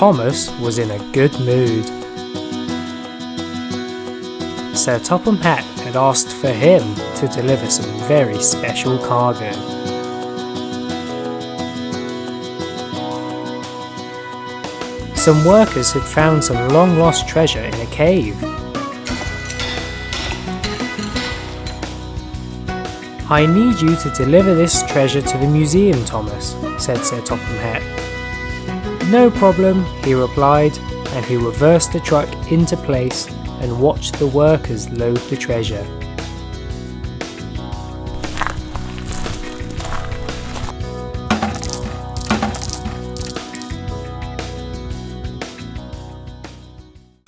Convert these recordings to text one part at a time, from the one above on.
Thomas was in a good mood. Sir Topham Hatt had asked for him to deliver some very special cargo. Some workers had found some long-lost treasure in a cave. "I need you to deliver this treasure to the museum, Thomas," said Sir Topham Hatt. "No problem," he replied, and he reversed the truck into place and watched the workers load the treasure.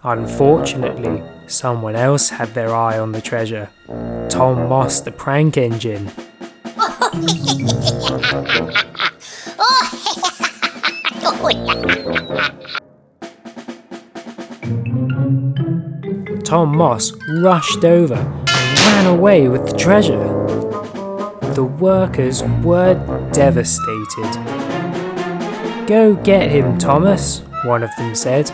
Unfortunately, someone else had their eye on the treasure. Tom Moss, the prank engine. Tom Moss rushed over and ran away with the treasure. The workers were devastated. "Go get him, Thomas," one of them said.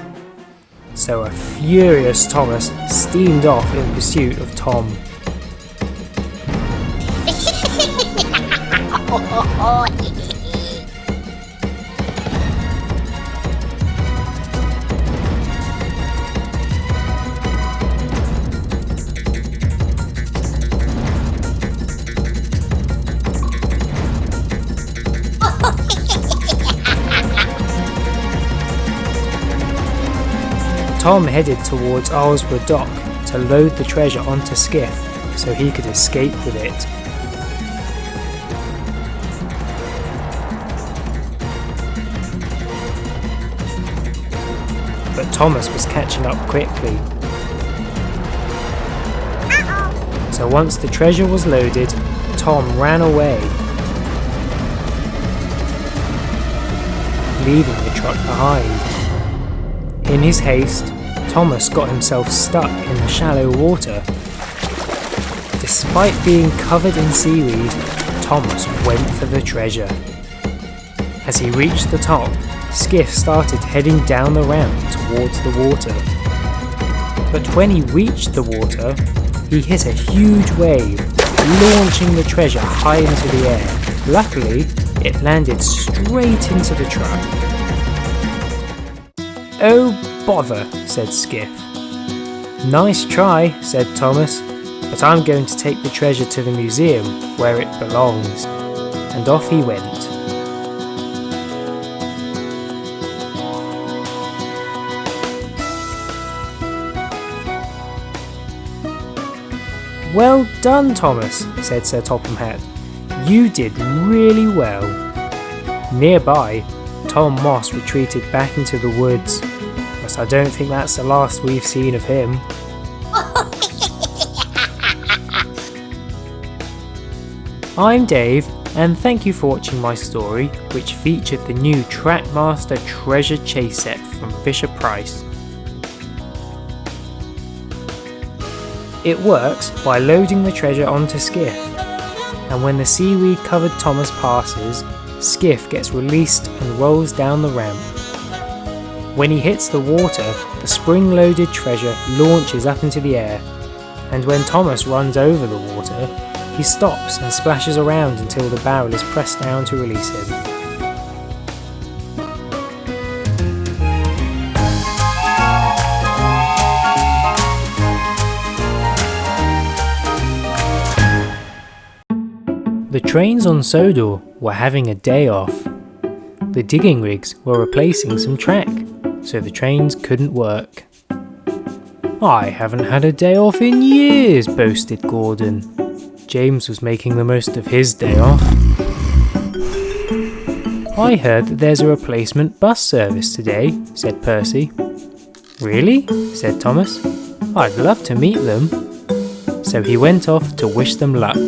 So a furious Thomas steamed off in pursuit of Tom. Tom headed towards Islesborough Dock to load the treasure onto Skiff so he could escape with it. But Thomas was catching up quickly. So once the treasure was loaded, Tom ran away, leaving the truck behind. In his haste, Thomas got himself stuck in the shallow water. Despite being covered in seaweed, Thomas went for the treasure. As he reached the top, Skiff started heading down the ramp towards the water. But when he reached the water, he hit a huge wave, launching the treasure high into the air. Luckily, it landed straight into the truck. "Oh bother," said Skiff. "Nice try," said Thomas, "but I'm going to take the treasure to the museum where it belongs." And off he went. "Well done, Thomas," said Sir Topham Hatt. "You did really well." Nearby, Tom Moss retreated back into the woods, but I don't think that's the last we've seen of him. I'm Dave, and thank you for watching my story, which featured the new Trackmaster Treasure Chase set from Fisher-Price. It works by loading the treasure onto Skiff, and when the seaweed covered Thomas passes, Skiff gets released and rolls down the ramp. When he hits the water, the spring-loaded treasure launches up into the air, and when Thomas runs over the water, he stops and splashes around until the barrel is pressed down to release him. The trains on Sodor were having a day off. The digging rigs were replacing some track, so the trains couldn't work. "I haven't had a day off in years," boasted Gordon. James was making the most of his day off. "I heard that there's a replacement bus service today," said Percy. "Really?" said Thomas. "I'd love to meet them." So he went off to wish them luck.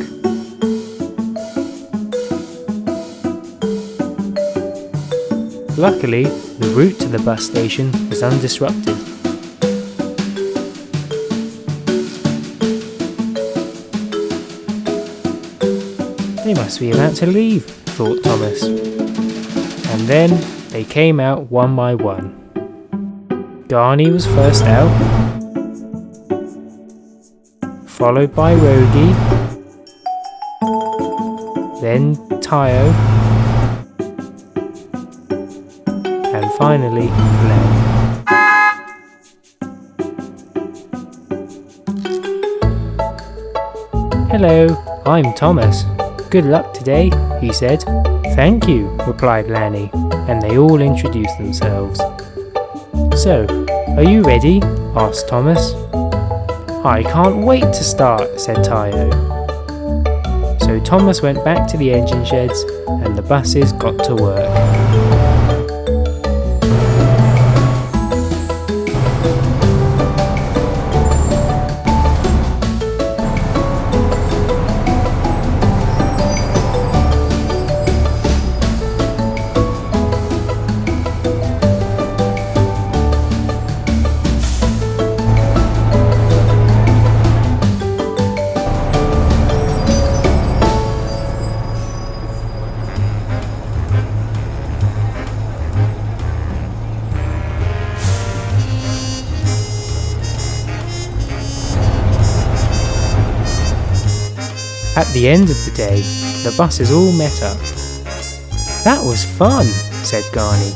Luckily, the route to the bus station was undisrupted. "They must be about to leave," thought Thomas. And then they came out one by one. Garny was first out, followed by Rogie, then Tayo, and finally Len. "Hello, I'm Thomas. Good luck today," he said. "Thank you," replied Lanny, and they all introduced themselves. "So, are you ready?" asked Thomas. "I can't wait to start," said Tayo. So Thomas went back to the engine sheds and the buses got to work. At the end of the day, the buses all met up. "That was fun," said Garny.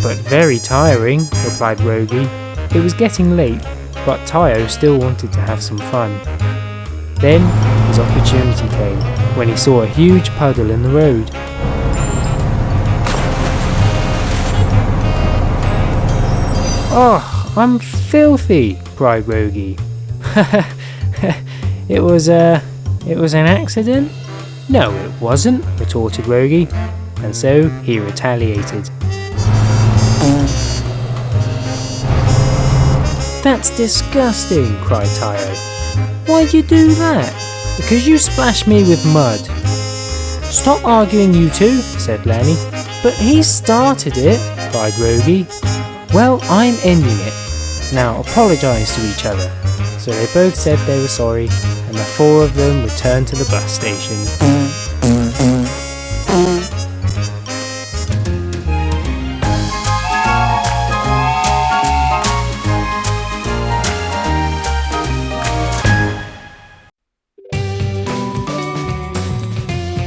"But very tiring," replied Rogie. It was getting late, but Tayo still wanted to have some fun. Then his opportunity came when he saw a huge puddle in the road. "Oh, I'm filthy," cried Rogie. It was an accident?" "No, it wasn't," retorted Rogie, and so he retaliated. "That's disgusting," cried Tayo. "Why'd you do that?" "Because you splashed me with mud." "Stop arguing, you two," said Lanny. "But he started it," cried Rogie. "Well, I'm ending it. Now apologise to each other." So they both said they were sorry, and the four of them returned to the bus station.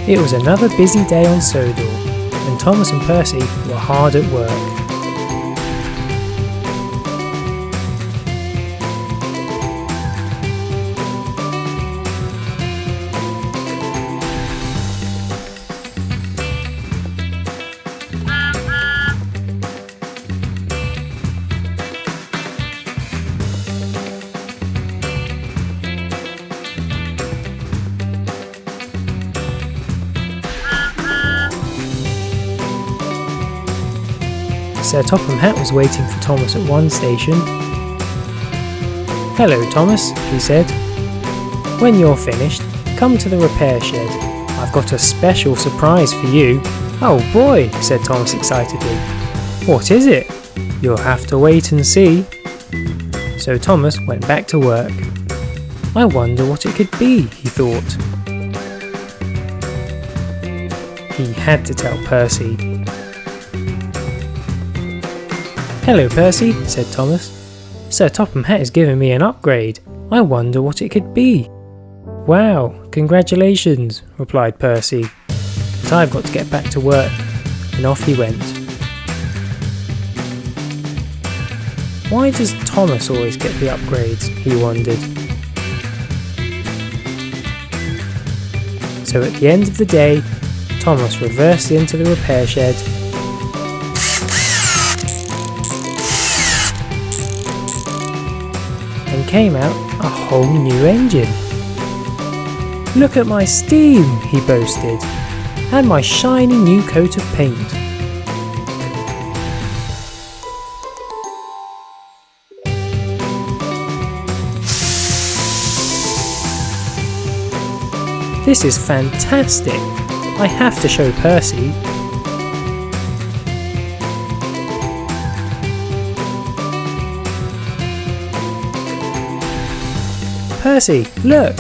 It was another busy day on Sodor, and Thomas and Percy were hard at work. Sir Topham Hatt was waiting for Thomas at one station. "Hello, Thomas," he said. "When you're finished, come to the repair shed. I've got a special surprise for you." "Oh boy," said Thomas excitedly. "What is it?" "You'll have to wait and see." So Thomas went back to work. "I wonder what it could be," he thought. He had to tell Percy. "Hello, Percy," said Thomas. "Sir Topham Hatt has given me an upgrade. I wonder what it could be." "Wow, congratulations," replied Percy. "But I've got to get back to work." And off he went. Why does Thomas always get the upgrades, he wondered. So at the end of the day, Thomas reversed into the repair shed and came out a whole new engine. "Look at my steam," he boasted, "and my shiny new coat of paint." "This is fantastic. I have to show Percy." "Percy, look!"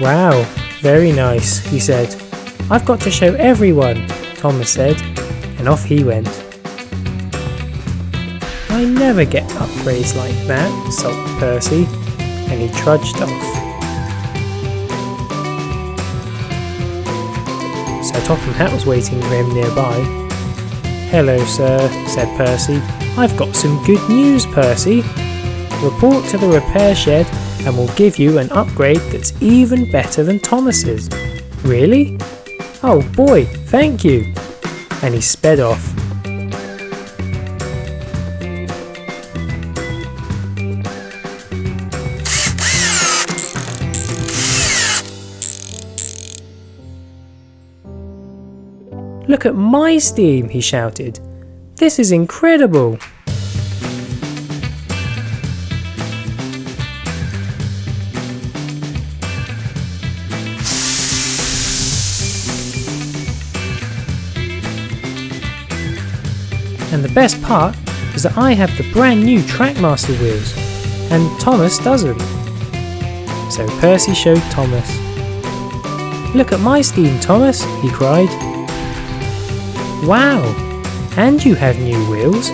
"Wow, very nice," he said. "I've got to show everyone." Thomas said, and off he went. I never get upgrades like that, sulked Percy, and he trudged off. Sir Topham Hatt was waiting for him nearby. Hello, sir, said Percy. I've got some good news, Percy. Report to the repair shed and we'll give you an upgrade that's even better than Thomas's. Really? Oh boy, thank you. And he sped off. Look at my steam, he shouted. This is incredible. And the best part is that I have the brand new Trackmaster wheels, and Thomas doesn't. So Percy showed Thomas. Look at my steam, Thomas, he cried. Wow, and you have new wheels.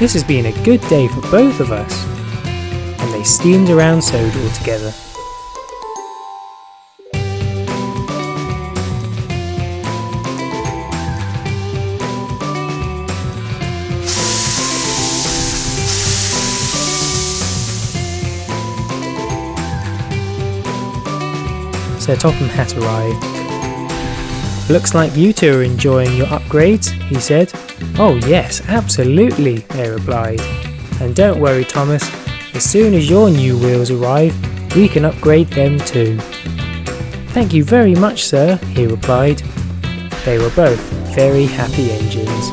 This has been a good day for both of us. And they steamed around Sodor together. Sir Topham Hatt arrived. Looks like you two are enjoying your upgrades, he said. Oh yes, absolutely, they replied. And don't worry, Thomas, as soon as your new wheels arrive, we can upgrade them too. Thank you very much, sir, he replied. They were both very happy engines.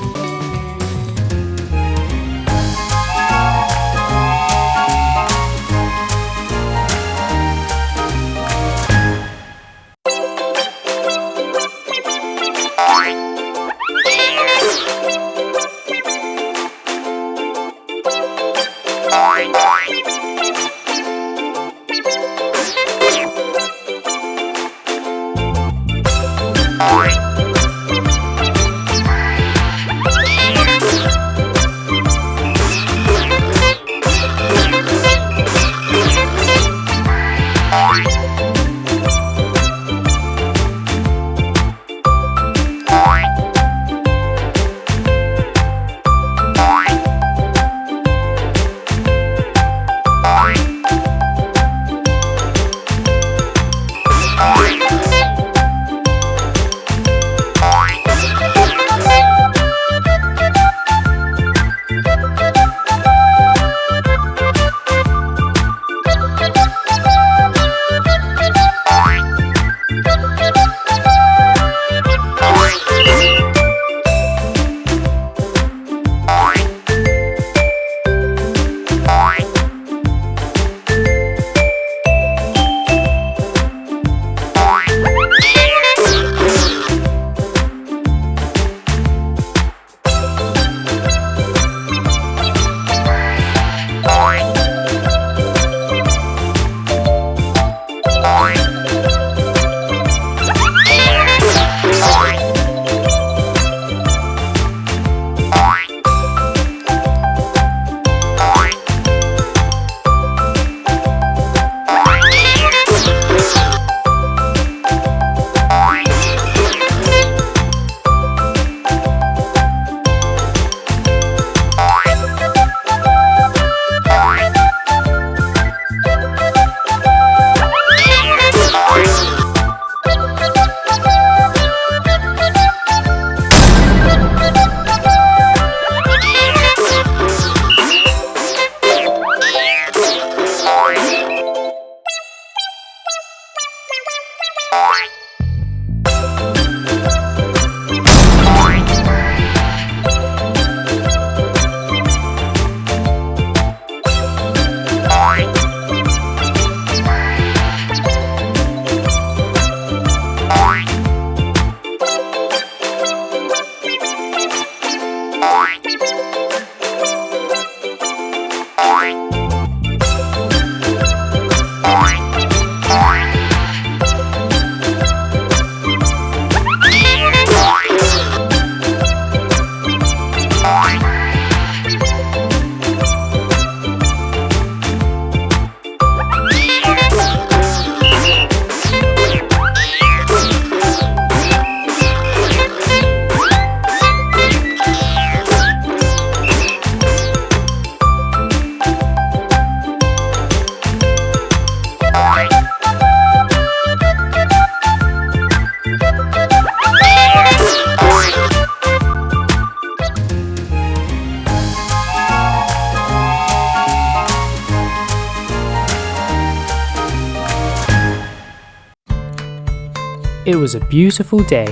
It was a beautiful day,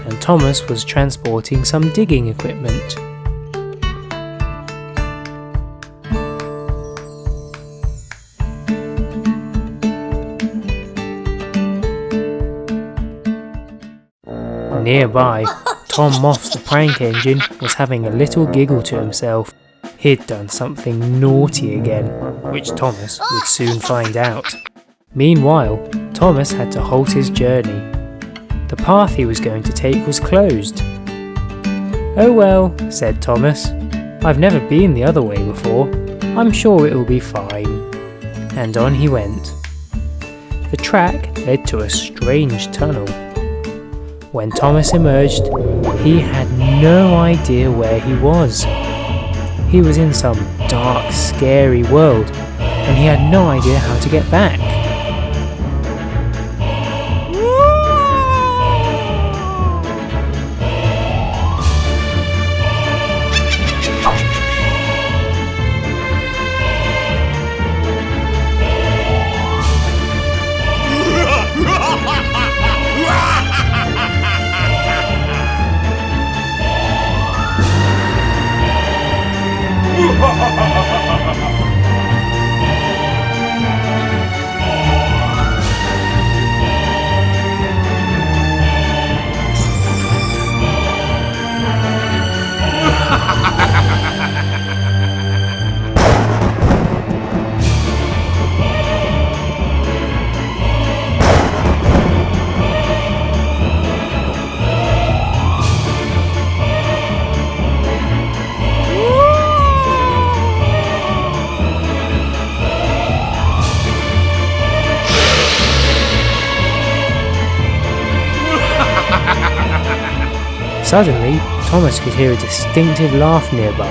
and Thomas was transporting some digging equipment. Nearby, Tom Moss the prank engine was having a little giggle to himself. He'd done something naughty again, which Thomas would soon find out. Meanwhile, Thomas had to halt his journey. The path he was going to take was closed. "Oh well," said Thomas. "I've never been the other way before. I'm sure it will be fine." And on he went. The track led to a strange tunnel. When Thomas emerged, he had no idea where he was. He was in some dark, scary world, and he had no idea how to get back. Suddenly, Thomas could hear a distinctive laugh nearby.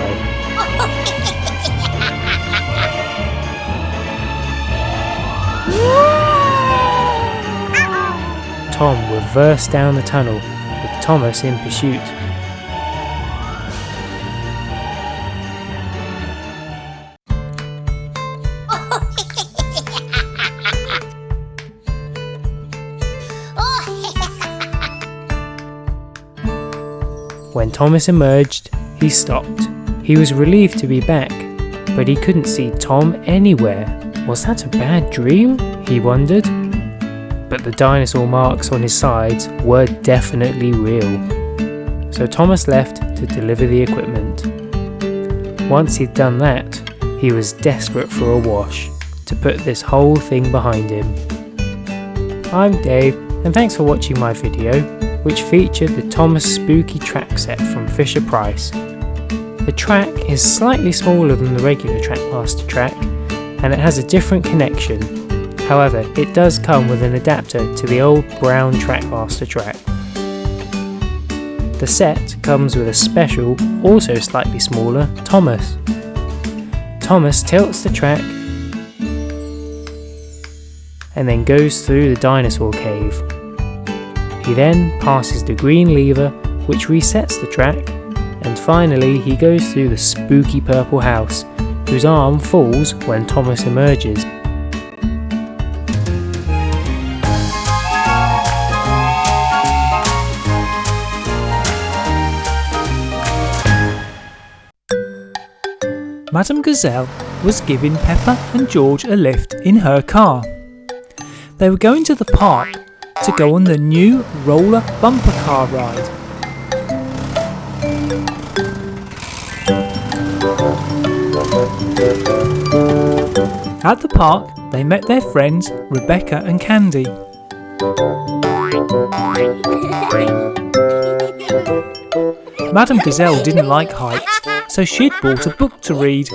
Tom reversed down the tunnel, with Thomas in pursuit. When Thomas emerged, he stopped. He was relieved to be back, but he couldn't see Tom anywhere. Was that a bad dream? He wondered. But the dinosaur marks on his sides were definitely real. So Thomas left to deliver the equipment. Once he'd done that, he was desperate for a wash to put this whole thing behind him. I'm Dave, and thanks for watching my video, which featured the Thomas Spooky track set from Fisher-Price. The track is slightly smaller than the regular Trackmaster track, and it has a different connection. However, it does come with an adapter to the old brown Trackmaster track. The set comes with a special, also slightly smaller, Thomas. Thomas tilts the track and then goes through the dinosaur cave. He then passes the green lever, which resets the track, and finally he goes through the spooky purple house, whose arm falls when Thomas emerges. Madame Gazelle was giving Peppa and George a lift in her car. They were going to the park to go on the new roller bumper car ride. At the park, they met their friends Rebecca and Candy. Madame Gazelle didn't like heights, so she'd bought a book to read.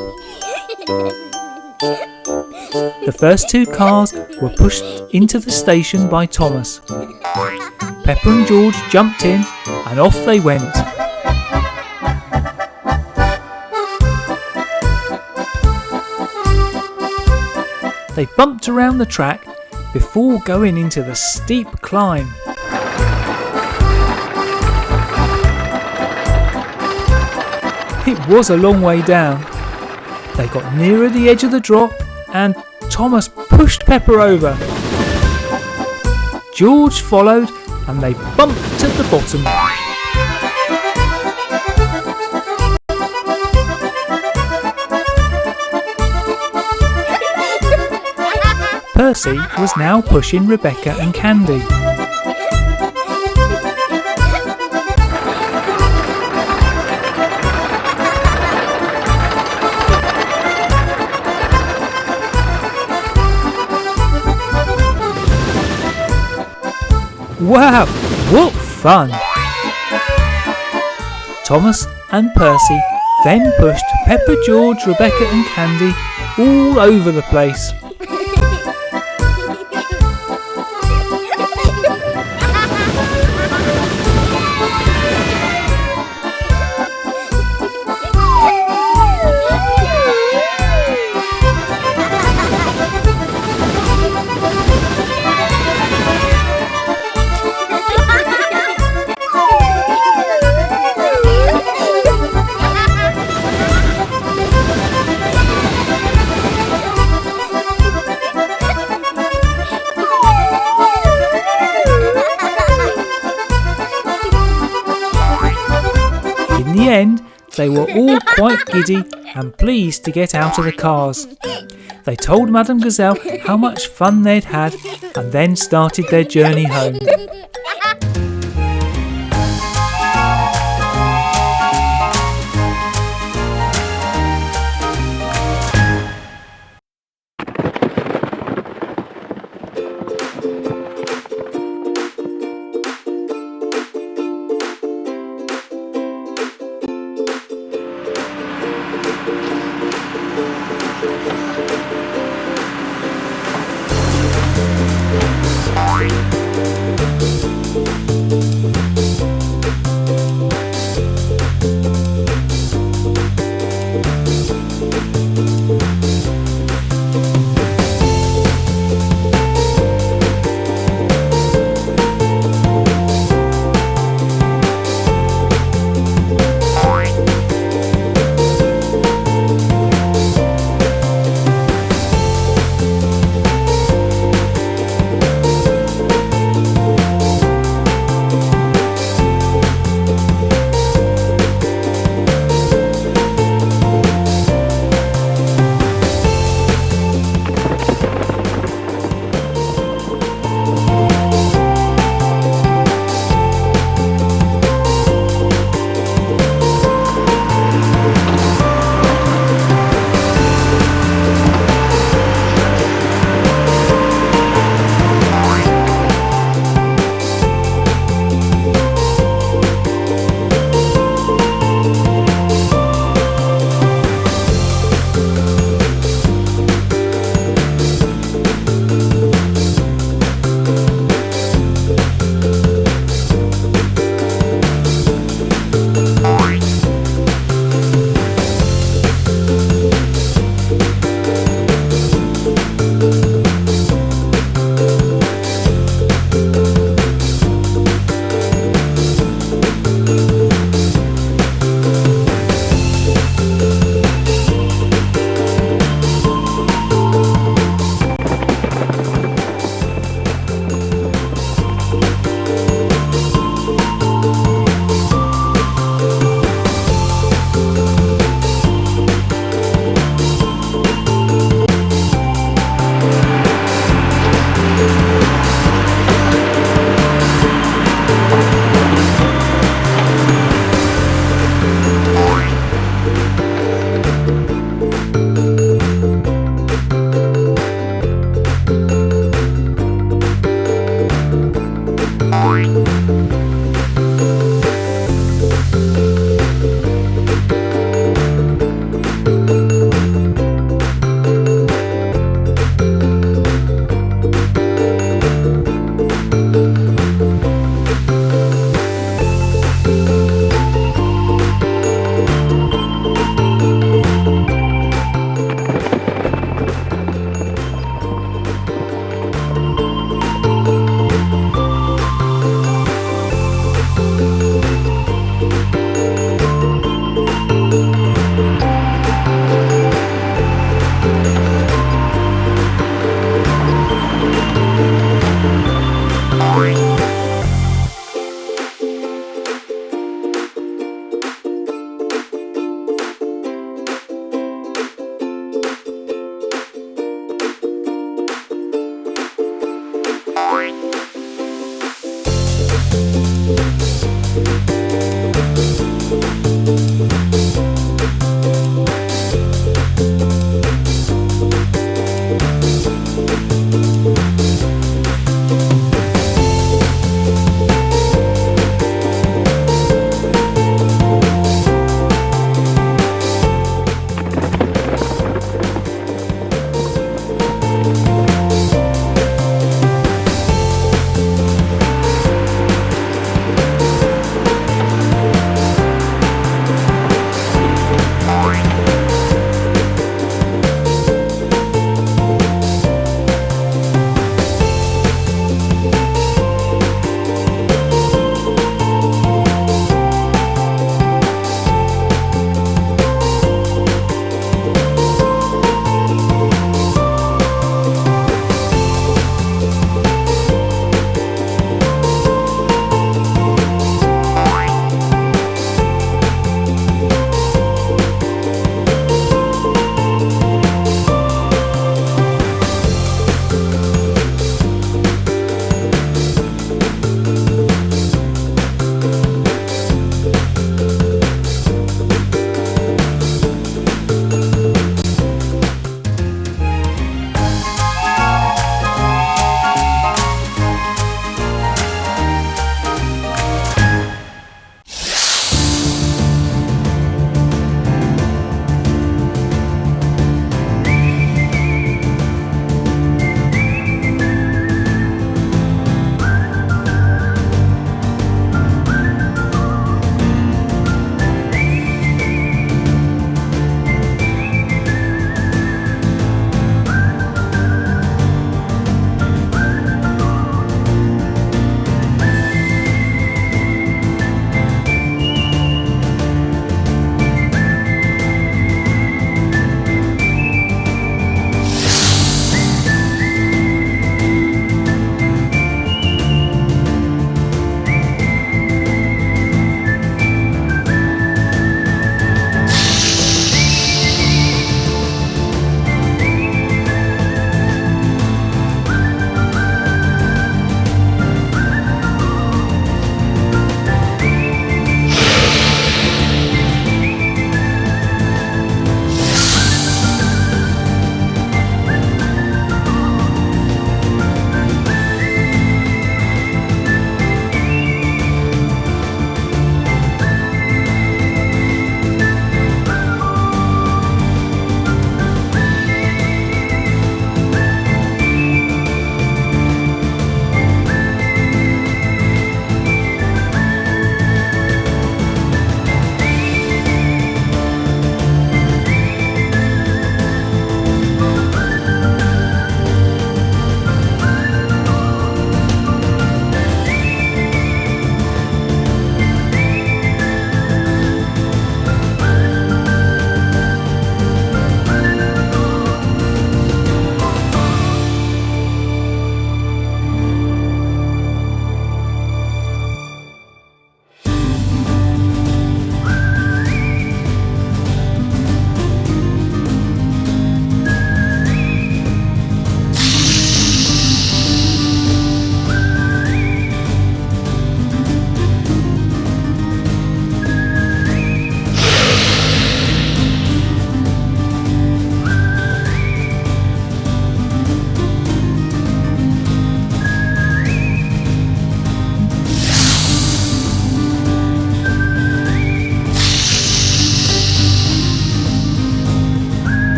The first two cars were pushed into the station by Thomas. Peppa and George jumped in and off they went. They bumped around the track before going into the steep climb. It was a long way down. They got nearer the edge of the drop and Thomas pushed Peppa over. George followed and they bumped at the bottom. Percy was now pushing Rebecca and Candy. Wow, what fun! Thomas and Percy then pushed Peppa, George, Rebecca and Candy all over the place. In the end, they were all quite giddy and pleased to get out of the cars. They told Madame Gazelle how much fun they'd had and then started their journey home.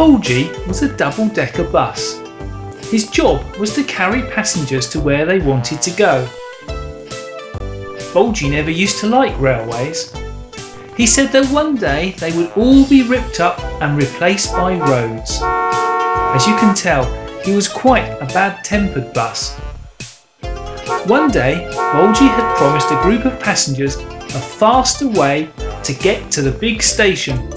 Bulgy was a double-decker bus. His job was to carry passengers to where they wanted to go. Bulgy never used to like railways. He said that one day they would all be ripped up and replaced by roads. As you can tell, he was quite a bad-tempered bus. One day, Bulgy had promised a group of passengers a faster way to get to the big station,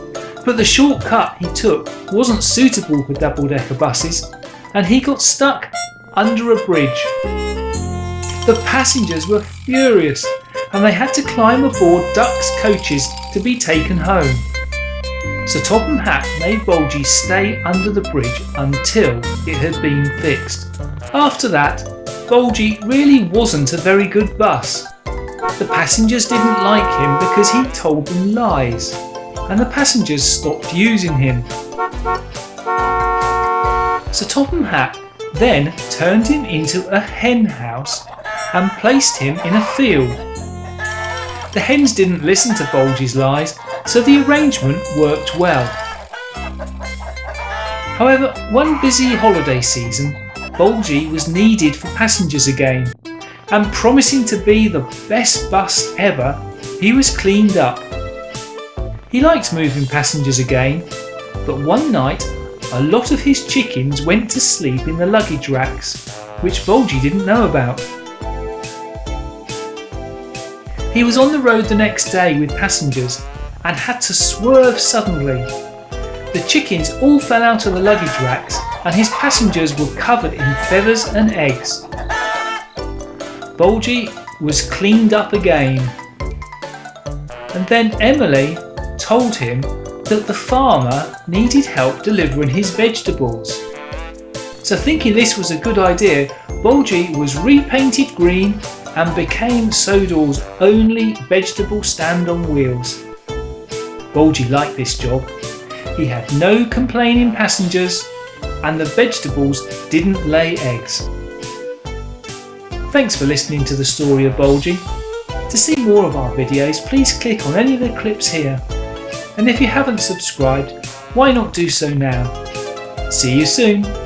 but the shortcut he took wasn't suitable for double-decker buses, and he got stuck under a bridge. The passengers were furious, and they had to climb aboard Duck's coaches to be taken home. So Top and Hat made Bulgy stay under the bridge until it had been fixed. After that, Bulgy really wasn't a very good bus. The passengers didn't like him because he told them lies, and the passengers stopped using him. So Top and Hat then turned him into a hen house and placed him in a field. The hens didn't listen to Bulgy's lies, so the arrangement worked well. However, one busy holiday season, Bulgy was needed for passengers again, and promising to be the best bus ever, he was cleaned up. He liked moving passengers again, but one night a lot of his chickens went to sleep in the luggage racks, which Bulgy didn't know about. He was on the road the next day with passengers and had to swerve suddenly. The chickens all fell out of the luggage racks and his passengers were covered in feathers and eggs. Bulgy was cleaned up again. And then Emily told him that the farmer needed help delivering his vegetables. So thinking this was a good idea, Bulgy was repainted green and became Sodor's only vegetable stand on wheels. Bulgy liked this job. He had no complaining passengers and the vegetables didn't lay eggs. Thanks for listening to the story of Bulgy. To see more of our videos, please click on any of the clips here. And if you haven't subscribed, why not do so now? See you soon!